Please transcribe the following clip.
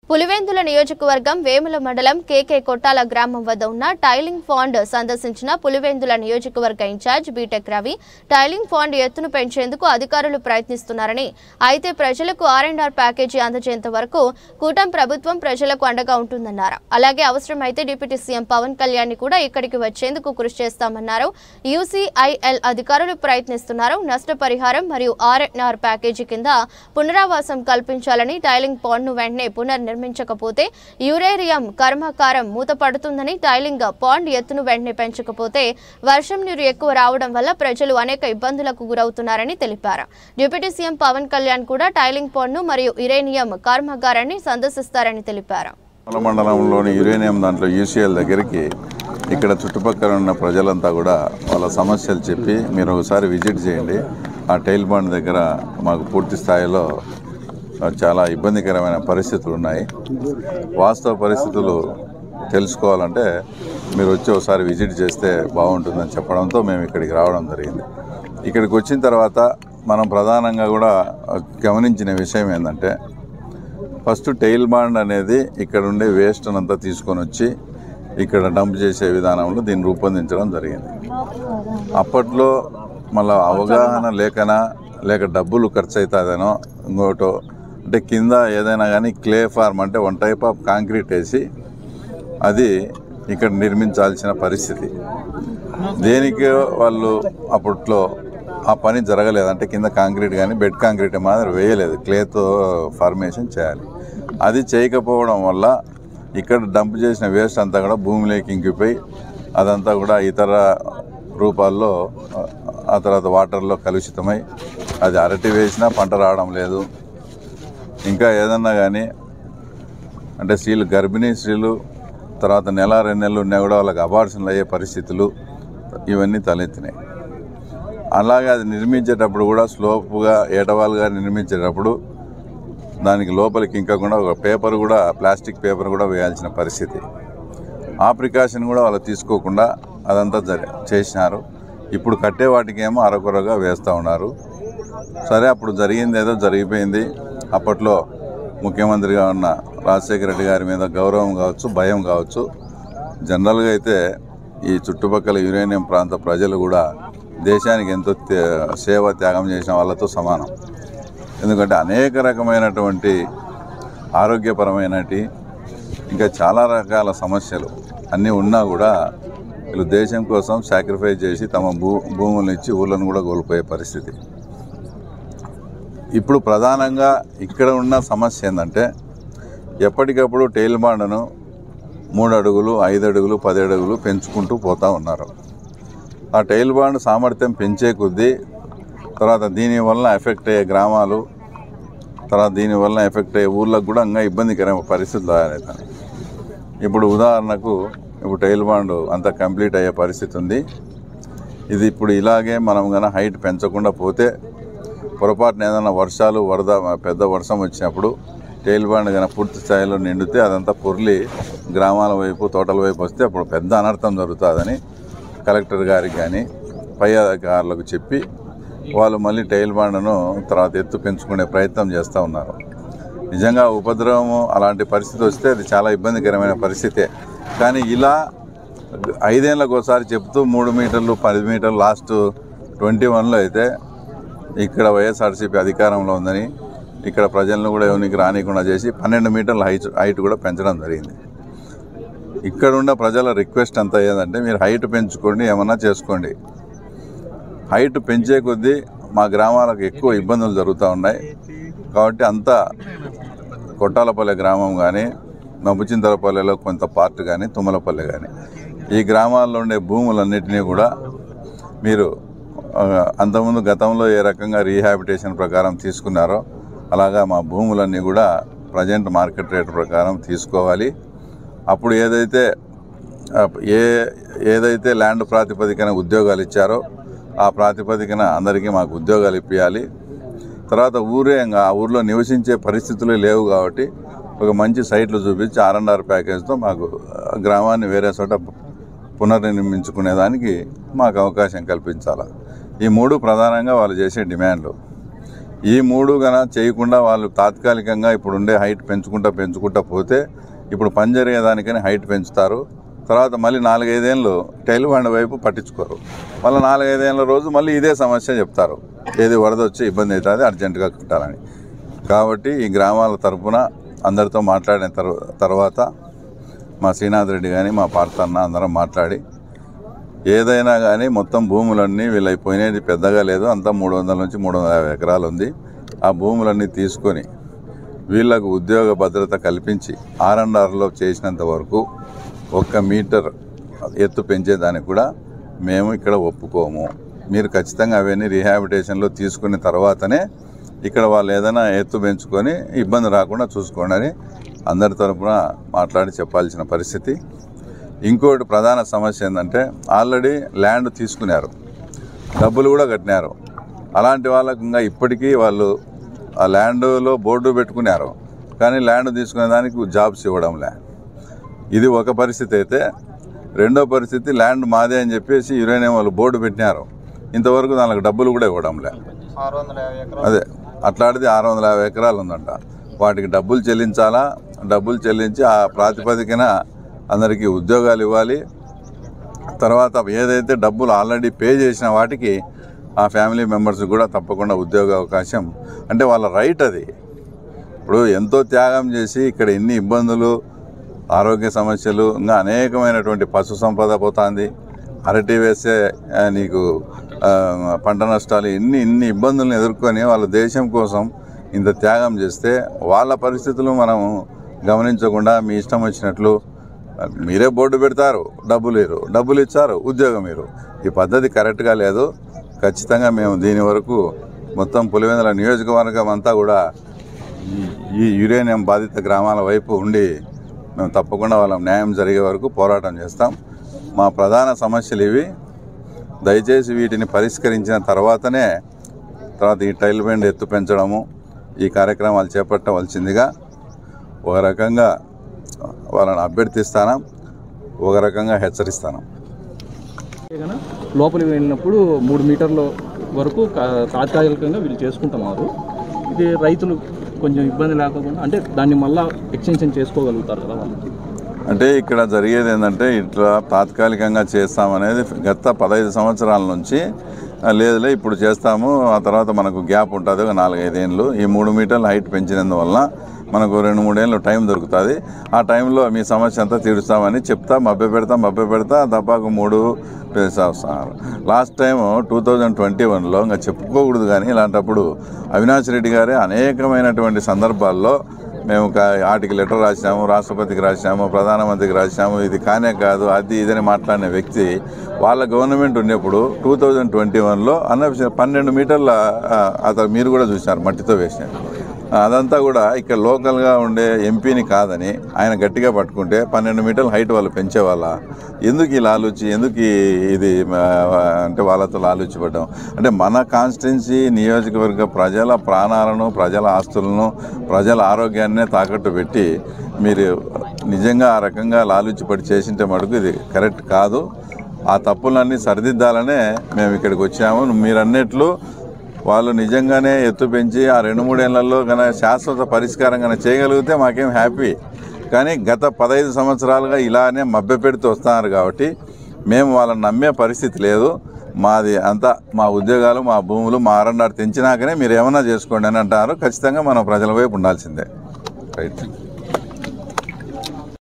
పులివెందుల నియోజకవర్గం వేముల మండలం కేకే కొట్టాల గ్రామం వద్ద ఉన్న టైలింగ్ ఫాండ్ సందర్శించిన పులివెందుల నియోజకవర్గ incharge BTech Ravi tailing pond ఎత్తును పెంచేందుకు అధికారులు ప్రయత్నిస్తున్నారని అయితే ప్రజలకు ఆర్&ఆర్ ప్యాకేజీ అందజేంత వరకు కూటమి ప్రభుత్వం ప్రజలకు అండగా ఉంటుందన్నారు. అలాగే అవసరమైతే డిప్యూటీ సీఎం పవన్ కళ్యాణ్ కూడా ఇక్కడికి వచ్చేందుకు కృషి చేస్తామన్నారు. యూసీఐఎల్ అధికారులు ప్రయత్నిస్తున్నారు. నష్టపరిహారం మరియు ఆర్&ఆర్ ప్యాకేజీ కింద పునరావాసం కల్పించాలని టైలింగ్ ఫాండ్ ను వెంటనే నిర్మించకపోతే యురేనియం కర్మాగారం మూతపడుతుందని టైలింగ్ పాండ్ ఎత్తును వెంటనే పెంచకపోతే వర్షం నీరు ఎక్కువ రావడం వల్ల ప్రజలు అనేక ఇబ్బందులకు గురవుతున్నారని తెలిపారు. డిప్యూటీ సీఎం పవన్ కళ్యాణ్ కూడా టైలింగ్ పాండ్ ను మరియు యురేనియం కర్మాగారాన్ని సందర్శిస్తారని తెలిపారు. మండలంలోని యురేనియం దాంట్లో యూసీఎల్ దగ్గరికి ఇక్కడ చుట్టుపక్కల ఉన్న ప్రజలంతా కూడా వాళ్ళ సమస్యలు చెప్పి మీరు ఒకసారి విజిట్ చేయండి. ఆ టైల్ బాండ్ దగ్గర మాకు పూర్తి స్థాయిలో చాలా ఇబ్బందికరమైన పరిస్థితులు ఉన్నాయి. వాస్తవ పరిస్థితులు తెలుసుకోవాలంటే మీరు వచ్చి ఒకసారి విజిట్ చేస్తే బాగుంటుందని చెప్పడంతో మేము ఇక్కడికి రావడం జరిగింది. ఇక్కడికి వచ్చిన తర్వాత మనం ప్రధానంగా కూడా గమనించిన విషయం ఏంటంటే ఫస్ట్ టైల్ బాండ్ అనేది ఇక్కడ ఉండే వేస్ట్ అంతా తీసుకొని వచ్చి ఇక్కడ డంప్ చేసే విధానంలో దీన్ని రూపొందించడం జరిగింది. అప్పట్లో మళ్ళీ అవగాహన లేక డబ్బులు ఖర్చు అవుతుందనో ఇంకోటో అంటే కింద ఏదైనా కానీ క్లే ఫార్మ్ అంటే వన్ టైప్ ఆఫ్ కాంక్రీట్ వేసి అది ఇక్కడ నిర్మించాల్సిన పరిస్థితి. దేనికి వాళ్ళు అప్పట్లో ఆ పని జరగలేదు. అంటే కింద కాంక్రీట్ కానీ బెడ్ కాంక్రీట్ మాదిరి వేయలేదు, క్లేతో ఫార్మేషన్ చేయాలి. అది చేయకపోవడం వల్ల ఇక్కడ డంప్ చేసిన వేస్ట్ అంతా కూడా భూమిలోకి ఇంకిపోయి అదంతా కూడా ఇతర రూపాల్లో ఆ తర్వాత వాటర్లో కలుషితమై అది అరటి వేసినా పంట రావడం లేదు. ఇంకా ఏదన్నా కానీ అంటే స్త్రీలు గర్భిణీ స్త్రీలు తర్వాత 1-2 నెలలు ఉన్నా కూడా వాళ్ళకి అబార్షన్లు అయ్యే పరిస్థితులు ఇవన్నీ తలెత్తినాయి. అలాగే అది నిర్మించేటప్పుడు కూడా స్లోపుగా ఏటవాలుగా నిర్మించేటప్పుడు దానికి లోపలికి ఇంకకుండా ఒక పేపర్ కూడా ప్లాస్టిక్ పేపర్ కూడా వేయాల్సిన పరిస్థితి. ఆ ప్రికాషన్ కూడా వాళ్ళు తీసుకోకుండా అదంతా చేసినారు. ఇప్పుడు కట్టే వాటికేమో అరకొరగా వేస్తూ ఉన్నారు. సరే, అప్పుడు జరిగింది ఏదో జరిగిపోయింది. అప్పట్లో ముఖ్యమంత్రిగా ఉన్న రాజశేఖర రెడ్డి గారి మీద గౌరవం కావచ్చు, భయం కావచ్చు. జనరల్గా అయితే ఈ చుట్టుపక్కల యురేనియం ప్రాంత ప్రజలు కూడా దేశానికి ఎంతో సేవ త్యాగం చేసిన వాళ్ళతో సమానం. ఎందుకంటే అనేక రకమైనటువంటి ఆరోగ్యపరమైనటి ఇంకా చాలా రకాల సమస్యలు అన్నీ ఉన్నా కూడా వీళ్ళు దేశం కోసం సాక్రిఫైస్ చేసి తమ భూములను ఇచ్చి ఊళ్ళను కూడా కోల్పోయే పరిస్థితి. ఇప్పుడు ప్రధానంగా ఇక్కడ ఉన్న సమస్య ఏంటంటే ఎప్పటికప్పుడు టైల్ బాండ్ను 3 అడుగులు, 5 అడుగులు, 10 అడుగులు పెంచుకుంటూ పోతూ ఉన్నారు. ఆ టైల్ బాండ్ సామర్థ్యం పెంచే కొద్దీ తర్వాత దీనివల్ల ఎఫెక్ట్ అయ్యే గ్రామాలు తర్వాత దీనివల్ల ఎఫెక్ట్ అయ్యే ఊళ్ళకు కూడా ఇంకా ఇబ్బందికరమైన పరిస్థితులు తయారవుతాయి. ఇప్పుడు ఉదాహరణకు ఇప్పుడు టైల్ బాండ్ అంతా కంప్లీట్ అయ్యే పరిస్థితి ఉంది. ఇది ఇప్పుడు ఇలాగే మనం కనుక హైట్ పెంచకుండా పోతే పొరపాటున ఏదైనా వర్షాలు పెద్ద వర్షం వచ్చినప్పుడు టైల్ బాండ్ కనుక పూర్తి స్థాయిలో నిండితే అదంతా పొర్లి గ్రామాల వైపు తోటల వైపు వస్తే అప్పుడు పెద్ద అనర్థం జరుగుతుందని కలెక్టర్ గారికి కానీ పై అధికారులకు చెప్పి వాళ్ళు మళ్ళీ టైల్ బాండ్ను తర్వాత ఎత్తు పెంచుకునే ప్రయత్నం చేస్తూ ఉన్నారు. నిజంగా ఉపద్రవము అలాంటి పరిస్థితి వస్తే అది చాలా ఇబ్బందికరమైన పరిస్థితే. కానీ ఇలా 5 ఏళ్ళకు ఒకసారి చెప్తూ 3 మీటర్లు 10 మీటర్లు లాస్ట్ 21లో అయితే ఇక్కడ వైఎస్ఆర్సీపీ అధికారంలో ఉందని ఇక్కడ ప్రజలను కూడా ఎవరికి రానికుండా చేసి 12 మీటర్ల హైట్ కూడా పెంచడం జరిగింది. ఇక్కడ ఉన్న ప్రజల రిక్వెస్ట్ అంతా ఏంటంటే మీరు హైట్ పెంచుకోండి, ఏమన్నా చేసుకోండి. హైట్ పెంచే కొద్దీ మా గ్రామాలకు ఎక్కువ ఇబ్బందులు జరుగుతూ ఉన్నాయి. కాబట్టి అంతా కొట్టాలపల్లె గ్రామం కానీ నబ్బుచింతలపల్లెలో కొంత పార్ట్ కానీ తుమ్మలపల్లె కానీ ఈ గ్రామాల్లో ఉండే భూములన్నింటినీ కూడా మీరు అంతకుముందు గతంలో ఏ రకంగా రీహాబిటేషన్ ప్రకారం తీసుకున్నారో అలాగా మా భూములన్నీ కూడా ప్రజెంట్ మార్కెట్ రేట్ ప్రకారం తీసుకోవాలి. అప్పుడు ఏదైతే ల్యాండ్ ప్రాతిపదికన ఉద్యోగాలు ఇచ్చారో ఆ ప్రాతిపదికన అందరికీ మాకు ఉద్యోగాలు ఇప్పించాలి. తర్వాత ఆ ఊర్లో నివసించే పరిస్థితులు లేవు కాబట్టి ఒక మంచి సైట్లు చూపించి ఆర్&ఆర్ ప్యాకేజ్తో మాకు గ్రామాన్ని వేరే చోట పునర్నిర్మించుకునేదానికి మాకు అవకాశం కల్పించాలి. ఈ 3 ప్రధానంగా వాళ్ళు చేసే డిమాండ్లు. ఈ 3 గన చేయకుండా వాళ్ళు తాత్కాలికంగా ఇప్పుడుండే హైట్ పెంచుకుంటా పోతే ఇప్పుడు పని జరిగేదానికని హైట్ పెంచుతారు. తర్వాత మళ్ళీ 4-5 ఏళ్ళు టైల్ బండ్ వైపు పట్టించుకోరు. మళ్ళీ 4-5 ఏళ్ళ రోజు మళ్ళీ ఇదే సమస్య చెప్తారు, ఏది వరద వచ్చి ఇబ్బంది అవుతుంది అర్జెంటుగా కట్టాలని. కాబట్టి ఈ గ్రామాల తరఫున అందరితో మాట్లాడిన తర్వాత మా శ్రీనాథ్ రెడ్డి కానీ మా పార్థన్న అందరం మాట్లాడి ఏదైనా కానీ మొత్తం భూములన్నీ వీళ్ళైపోయినది పెద్దగా లేదు, అంతా 300 నుంచి 350 ఎకరాలు ఉంది. ఆ భూములన్నీ తీసుకొని వీళ్లకు ఉద్యోగ భద్రత కల్పించి R&Rలో చేసినంత వరకు 1 మీటర్ ఎత్తు పెంచేదానికి కూడా మేము ఇక్కడ ఒప్పుకోము. మీరు ఖచ్చితంగా అవన్నీ రీహాబిటేషన్లో తీసుకున్న తర్వాతనే ఇక్కడ వాళ్ళు ఏదైనా ఎత్తు పెంచుకొని ఇబ్బంది రాకుండా చూసుకోండి అని అందరి తరఫున మాట్లాడి చెప్పాల్సిన పరిస్థితి. ఇంకోటి ప్రధాన సమస్య ఏంటంటే ఆల్రెడీ ల్యాండ్ తీసుకున్నారు, డబ్బులు కూడా కట్టినారు. అలాంటి వాళ్ళకు ఇంకా ఇప్పటికీ వాళ్ళు ఆ ల్యాండ్లో బోర్డు పెట్టుకున్నారు, కానీ ల్యాండ్ తీసుకునే దానికి జాబ్స్ ఇవ్వడంలే. ఇది ఒక పరిస్థితి అయితే, రెండో పరిస్థితి ల్యాండ్ మాదే అని చెప్పేసి యురేనియం వాళ్ళు బోర్డు పెట్టినారు, ఇంతవరకు దానికి డబ్బులు కూడా ఇవ్వడంలే. అదే అట్లాంటిది 650 ఎకరాలు ఉందంట, వాటికి డబ్బులు చెల్లించాలా, డబ్బులు చెల్లించి ఆ ప్రాతిపదికన అందరికీ ఉద్యోగాలు ఇవ్వాలి. తర్వాత ఏదైతే డబ్బులు ఆల్రెడీ పే చేసిన వాటికి ఆ ఫ్యామిలీ మెంబర్స్ కూడా తప్పకుండా ఉద్యోగ అవకాశం, అంటే వాళ్ళ రైట్ అది. ఇప్పుడు ఎంతో త్యాగం చేసి ఇక్కడ ఎన్ని ఇబ్బందులు, ఆరోగ్య సమస్యలు, ఇంకా అనేకమైనటువంటి పశు సంపద పోతుంది, అరటి వేసే నీకు పంట నష్టాలు, ఇన్ని ఇబ్బందులను ఎదుర్కొని వాళ్ళ దేశం కోసం ఇంత త్యాగం చేస్తే వాళ్ళ పరిస్థితులు మనం గమనించకుండా మీ ఇష్టం వచ్చినట్లు మీరే బోర్డు పెడతారు, డబ్బులు ఇచ్చారు, ఉద్యోగం మీరు. ఈ పద్ధతి కరెక్ట్గా లేదు. ఖచ్చితంగా మేము దీని వరకు మొత్తం పులివెందుల నియోజకవర్గం అంతా కూడా ఈ యురేనియం బాధిత గ్రామాల వైపు ఉండి మేము తప్పకుండా వాళ్ళ న్యాయం జరిగే వరకు పోరాటం చేస్తాం. మా ప్రధాన సమస్యలు ఇవి. దయచేసి వీటిని పరిష్కరించిన తర్వాత ఈ టైల్ బండ్ ఎత్తు పెంచడము, ఈ కార్యక్రమాలు చేపట్టవలసిందిగా ఒక రకంగా వాళ్ళని అభ్యర్థిస్తాను, ఒక రకంగా హెచ్చరిస్తాను. లోపలికి వెళ్ళినప్పుడు 3 మీటర్ల వరకు తాత్కాలికంగా వీళ్ళు చేసుకుంటున్నారు. ఇది రైతులు కొంచెం ఇబ్బంది లేకుండా, అంటే దాన్ని మళ్ళీ ఎక్స్టెన్షన్ చేసుకోగలుగుతారు కదా వాళ్ళకి. అంటే ఇక్కడ జరిగేది ఏంటంటే ఇట్లా తాత్కాలికంగా చేస్తామనేది గత 15 సంవత్సరాల నుంచి లేదులే ఇప్పుడు చేస్తాము, ఆ తర్వాత మనకు గ్యాప్ ఉంటుంది 4-5 ఏళ్ళు. ఈ 3 మీటర్ల హైట్ పెంచినందువల్ల మనకు 2-3 ఏళ్ళు టైం దొరుకుతుంది. ఆ టైంలో మీ సమస్య అంతా తీరుస్తామని చెప్తా మభ్యపెడతా దపాకు 3 చేస్తున్నారు. లాస్ట్ టైం 2021లో ఇంకా చెప్పుకోకూడదు, కానీ ఇలాంటప్పుడు అవినాష్ రెడ్డి గారే అనేకమైనటువంటి సందర్భాల్లో మేము ఆర్టికల్ లెటర్ రాసినాము, రాష్ట్రపతికి రాసినాము, ప్రధానమంత్రికి రాసినాము, ఇది కానే కాదు అది ఇదని మాట్లాడిన వ్యక్తి వాళ్ళ గవర్నమెంట్ ఉన్నప్పుడు 2021లో 12 మీటర్ల అతను మీరు కూడా చూసినారు మట్టితో వేసినారు. అదంతా కూడా ఇక్కడ లోకల్గా ఉండే ఎంపీని కాదని ఆయన గట్టిగా పట్టుకుంటే 12 మీటర్ల హైట్ వాళ్ళు పెంచేవాళ్ళ. ఎందుకు ఈ లాలూచి, ఎందుకు ఇది అంటే వాళ్ళతో లాలూచి పడ్డాం అంటే మన కాన్స్టిట్యున్సీ నియోజకవర్గ ప్రజల ప్రాణాలను, ప్రజల ఆస్తులను, ప్రజల ఆరోగ్యాన్నే తాకట్టు పెట్టి మీరు నిజంగా ఆ రకంగా లాలూచి పడి చేసింటే మటుకు ఇది కరెక్ట్ కాదు. ఆ తప్పులన్నీ సరిదిద్దాలనే మేము ఇక్కడికి వచ్చాము. మీరు అన్నట్లు వాళ్ళు నిజంగానే ఎత్తు పెంచి ఆ 2-3 ఏళ్లలో కన్నా శాశ్వత పరిష్కారం కన్నా చేయగలిగితే మాకేం హ్యాపీ. కానీ గత 15 సంవత్సరాలుగా ఇలానే మభ్యపెడుతూ వస్తున్నారు కాబట్టి మేము వాళ్ళని నమ్మే పరిస్థితి లేదు. మాది అంతా మా ఉద్యోగాలు, మా భూములు, మా R&R తెంచినాకనే మీరు ఏమన్నా చేసుకోండి అని అంటారు. ఖచ్చితంగా మనం ప్రజల వైపు ఉండాల్సిందే. రైట్.